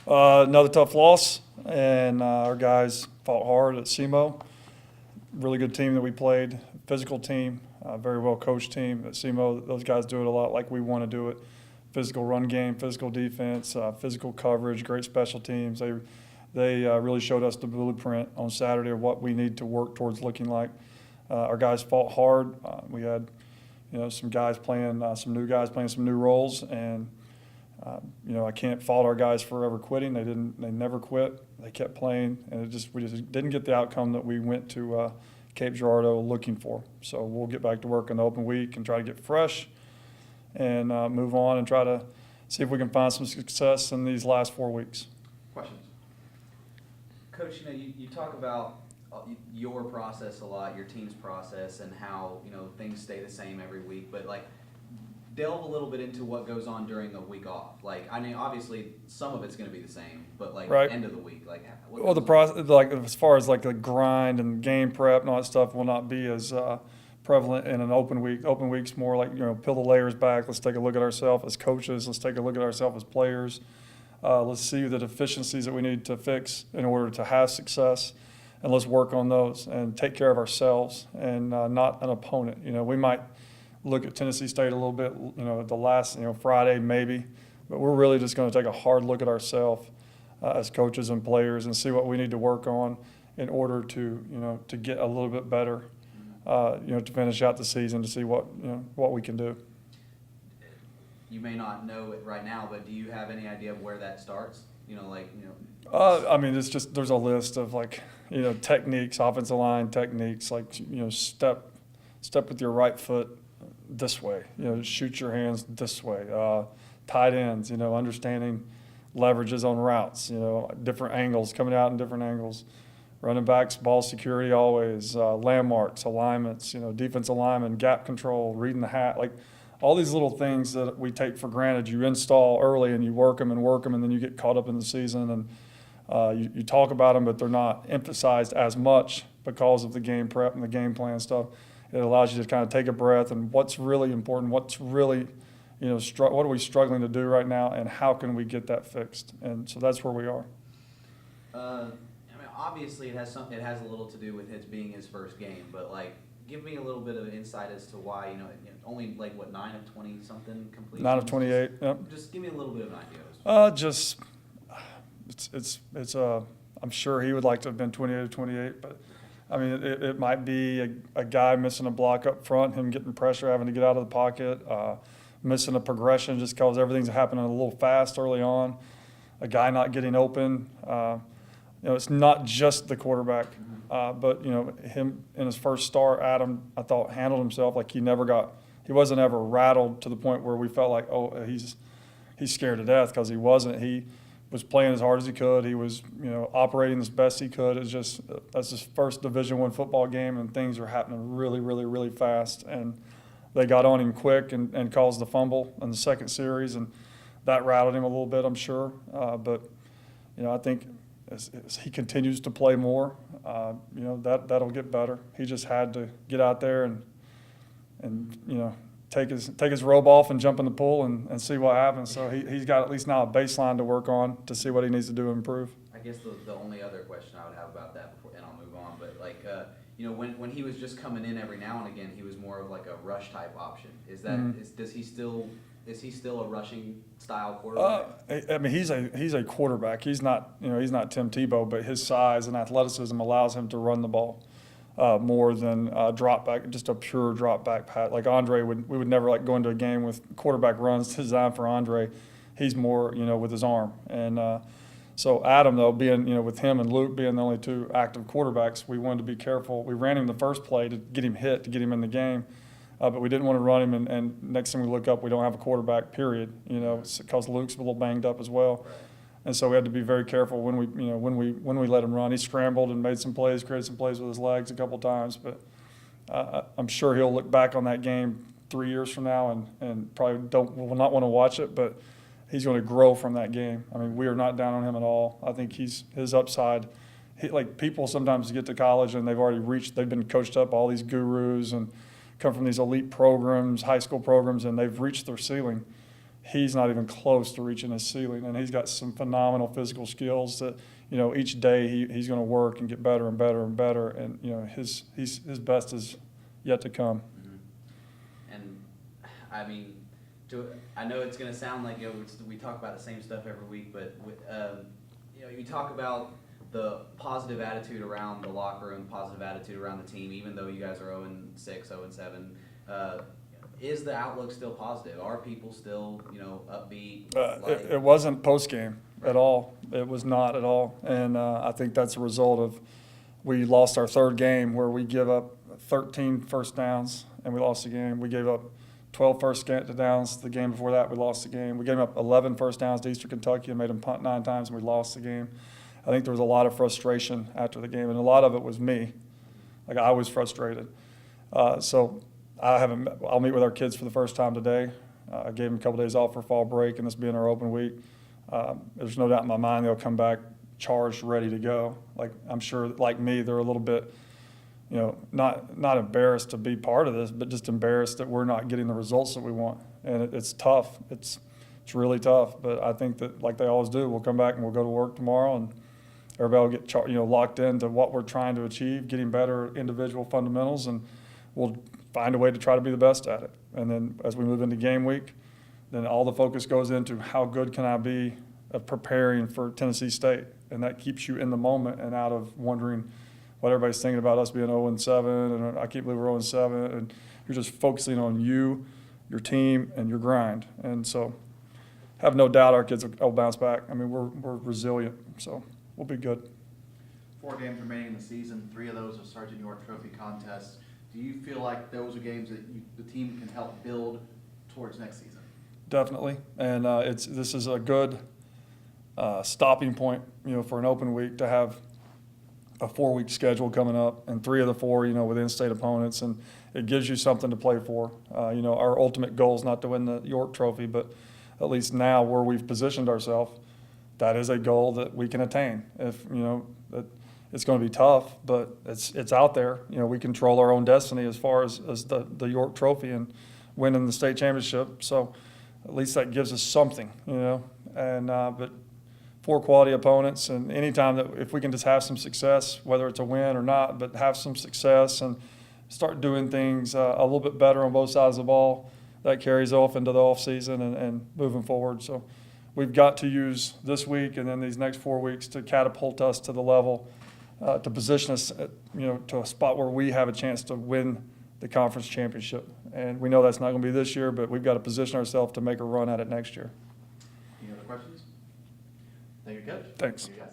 Another tough loss, and our guys fought hard at SEMO. Really good team that we played, physical team, very well coached team at SEMO. Those guys do it a lot like we want to do it. Physical run game, physical defense, physical coverage, great special teams. They really showed us the blueprint on Saturday of what we need to work towards looking like. Our guys fought hard. We had, some guys playing, some new guys playing some new roles, and I can't fault our guys for ever quitting. They never quit. They kept playing, and we just didn't get the outcome that we went to Cape Girardeau looking for. So we'll get back to work in the open week and try to get fresh and move on and try to see if we can find some success in these last 4 weeks. Questions? Coach, you talk about your process a lot, your team's process, and how, things stay the same every week, but delve a little bit into what goes on during a week off. Obviously some of it's going to be the same, but right. End of the week, Well, the process, as far as the grind and game prep and all that stuff, will not be as prevalent in an open week. Open week's more peel the layers back. Let's take a look at ourselves as coaches. Let's take a look at ourselves as players. Let's see the deficiencies that we need to fix in order to have success, and let's work on those and take care of ourselves and not an opponent. We might look at Tennessee State a little bit, the last, Friday maybe, but we're really just going to take a hard look at ourselves as coaches and players and see what we need to work on in order to get a little bit better, to finish out the season, to see what we can do. You may not know it right now, but do you have any idea of where that starts? It's just, there's a list of techniques, offensive line techniques, step with your right foot this way, shoot your hands this way. Tight ends, understanding leverages on routes, different angles, coming out in different angles. Running backs, ball security always, landmarks, alignments, defense alignment, gap control, reading the hat, all these little things that we take for granted. You install early and you work them, and then you get caught up in the season, and you talk about them, but they're not emphasized as much because of the game prep and the game plan stuff. It allows you to kind of take a breath and what's really important, what's really, what are we struggling to do right now, and how can we get that fixed? And so that's where we are. Obviously it has a little to do with it being his first game, but give me a little bit of insight as to why, only 9 of 20 something completions? 9 of 28, yep. Just give me a little bit of an idea. I'm sure he would like to have been 28 of 28, but it might be a guy missing a block up front, him getting pressure, having to get out of the pocket, missing a progression just because everything's happening a little fast early on, a guy not getting open. It's not just the quarterback, but him in his first start, Adam, I thought handled himself like he wasn't ever rattled to the point where we felt like, oh, he's scared to death, because he wasn't. He was playing as hard as he could. He was, operating as best he could. It's just, that's his first Division I football game, and things are happening really, really, really fast. And they got on him quick and caused the fumble in the second series, and that rattled him a little bit, I'm sure. But I think as he continues to play more, that'll get better. He just had to get out there and take his robe off and jump in the pool and see what happens. So he's got at least now a baseline to work on to see what he needs to do to improve. I guess the only other question I would have about that before, and I'll move on, but when he was just coming in every now and again, he was more of a rush type option. Is that is he still a rushing style quarterback? He's a quarterback. He's not Tim Tebow, but his size and athleticism allows him to run the ball more than drop back, just a pure drop back pass. Like Andre we would never go into a game with quarterback runs designed for Andre. He's more with his arm. And so Adam, though, being with him and Luke being the only two active quarterbacks, we wanted to be careful. We ran him the first play to get him hit, to get him in the game. But we didn't want to run him, and next time we look up, we don't have a quarterback, period, because Luke's a little banged up as well. Right. And so we had to be very careful when we let him run. He scrambled and made some plays, created some plays with his legs a couple times, but I'm sure he'll look back on that game 3 years from now and probably will not want to watch it, but he's going to grow from that game. We are not down on him at all. I think his upside. People sometimes get to college and they've been coached up, all these gurus, and come from these elite programs, high school programs, and they've reached their ceiling. he's not even close to reaching his ceiling. And he's got some phenomenal physical skills that, each day he's going to work and get better and better and better. And, his best is yet to come. Mm-hmm. And, I mean, I know it's going to sound like, we talk about the same stuff every week, but, you talk about the positive attitude around the locker room, positive attitude around the team, even though you guys are 0-6, 0-7. Is the outlook still positive? Are people still, upbeat? It wasn't post-game at all. It was not at all. And I think that's a result of we lost our third game where we give up 13 first downs and we lost the game. We gave up 12 first downs the game before that. We lost the game. We gave up 11 first downs to Eastern Kentucky and made them punt 9 times and we lost the game. I think there was a lot of frustration after the game, and a lot of it was me. Like, I was frustrated. So I'll meet with our kids for the first time today. I gave them a couple days off for fall break, and this being our open week. There's no doubt in my mind they'll come back charged, ready to go. Like, I'm sure, like me, they're a little bit, not embarrassed to be part of this, but just embarrassed that we're not getting the results that we want. And it's tough. It's really tough. But I think that, like they always do, we'll come back and we'll go to work tomorrow, and everybody will get locked into what we're trying to achieve, getting better individual fundamentals, and we'll find a way to try to be the best at it. And then as we move into game week, then all the focus goes into how good can I be at preparing for Tennessee State. And that keeps you in the moment and out of wondering what everybody's thinking about us being 0-7, and I can't believe we're 0-7. And you're just focusing on you, your team, and your grind. And so have no doubt our kids will bounce back. I mean, we're resilient, so we'll be good. 4 games remaining in the season. 3 of those are Sergeant York Trophy contests. Do you feel like those are games that the team can help build towards next season? Definitely, and this is a good stopping point, for an open week to have a 4-week schedule coming up, and 3 of the 4, with in-state opponents, and it gives you something to play for. Our ultimate goal is not to win the York Trophy, but at least now where we've positioned ourselves, that is a goal that we can attain. If that it's going to be tough, but it's out there. We control our own destiny as far as the York Trophy and winning the state championship. So at least that gives us something, And but 4 quality opponents, and anytime that if we can just have some success, whether it's a win or not, but have some success and start doing things a little bit better on both sides of the ball, that carries off into the off season and moving forward. So we've got to use this week and then these next 4 weeks to catapult us to the level, to position us, to a spot where we have a chance to win the conference championship. And we know that's not going to be this year, but we've got to position ourselves to make a run at it next year. Any other questions? Thank you, Coach. Thanks. Thank you, guys.